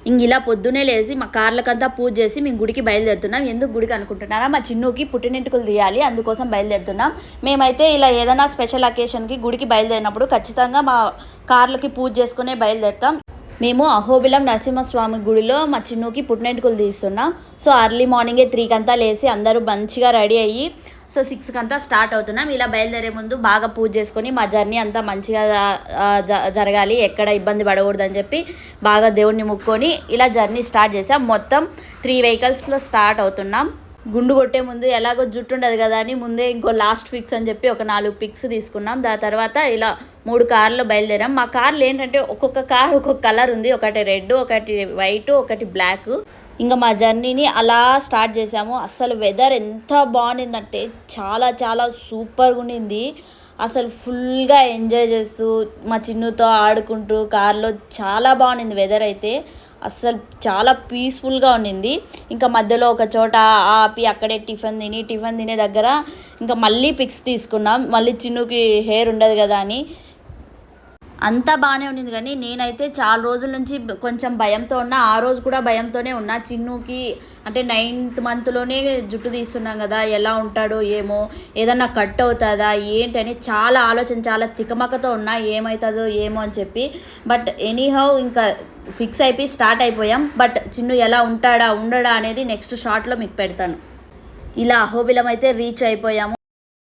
ఇంక ఇలా పొద్దునే లేచి మా కార్లకంతా పూజ చేసి మేము గుడికి బయలుదేరుతున్నాం. ఎందుకు గుడికి అనుకుంటున్నారా, మా చిన్నుకి పుట్టినెంటుకలు తీయాలి, అందుకోసం బయలుదేరుతున్నాం. మేమైతే ఇలా ఏదైనా స్పెషల్ అకేషన్కి గుడికి బయలుదేరినప్పుడు ఖచ్చితంగా మా కార్లకి పూజ చేసుకునే బయలుదేరుతాం. మేము అహోబిలం నరసింహస్వామి గుడిలో మా చిన్నుకి పుట్టినెంటుకలు తీస్తున్నాం. సో అర్లీ మార్నింగే 3కి అంతా లేచి అందరూ మంచిగా రెడీ అయ్యి సో 6కి అంతా స్టార్ట్ అవుతున్నాం. ఇలా బయలుదేరే ముందు బాగా పూజ చేసుకొని మా జర్నీ అంతా మంచిగా జరగాలి, ఎక్కడ ఇబ్బంది పడకూడదని చెప్పి బాగా దేవుణ్ణి ముక్కొని ఇలా జర్నీ స్టార్ట్ చేసాం. మొత్తం 3 వెహికల్స్లో స్టార్ట్ అవుతున్నాం. గుండు కొట్టే ముందు ఎలాగో జుట్టు ఉండదు కదా అని ముందే ఇంకో లాస్ట్ పిక్స్ అని చెప్పి ఒక 4 పిక్స్ తీసుకున్నాం. దాని తర్వాత ఇలా 3 కార్లు బయలుదేరాం. మా కార్లు ఏంటంటే ఒక్కొక్క కార్ ఒక్కొక్క కలర్ ఉంది, ఒకటి రెడ్, ఒకటి వైట్, ఒకటి బ్లాక్. ఇంకా మా జర్నీని అలా స్టార్ట్ చేసాము. అసలు వెదర్ ఎంత బాగుండిందంటే చాలా చాలా సూపర్గా ఉండింది. అసలు ఫుల్గా ఎంజాయ్ చేస్తూ మా చిన్నుతో ఆడుకుంటూ కార్లో చాలా బాగుండింది వెదర్ అయితే. అస్సలు చాలా పీస్ఫుల్గా ఉండింది. ఇంకా మధ్యలో ఒక చోట ఆపి అక్కడే టిఫిన్ తినే దగ్గర ఇంకా మళ్ళీ పిక్స్ తీసుకున్నాం. మళ్ళీ చిన్నుకి హెయిర్ ఉండదు కదా అని. అంతా బాగానే ఉండింది కానీ నేనైతే చాలా రోజుల నుంచి కొంచెం భయంతో ఉన్నా. ఆ రోజు కూడా భయంతోనే ఉన్నా. చిన్నుకి అంటే 9th మంత్లోనే జుట్టు తీస్తున్నాం కదా, ఎలా ఉంటాడో ఏమో, ఏదన్నా కట్ అవుతుందా ఏంటని చాలా ఆలోచన, చాలా తికమకతో ఉన్నా, ఏమవుతుందో ఏమో అని చెప్పి. బట్ ఎనీహౌ ఇంకా ఫిక్స్ అయిపోయి స్టార్ట్ అయిపోయాం. బట్ చిన్ను ఎలా ఉంటాడా ఉండడా అనేది నెక్స్ట్ షార్ట్లో మీకు పెడతాను. ఇలా అహోబిలం అయితే రీచ్ అయిపోయాము.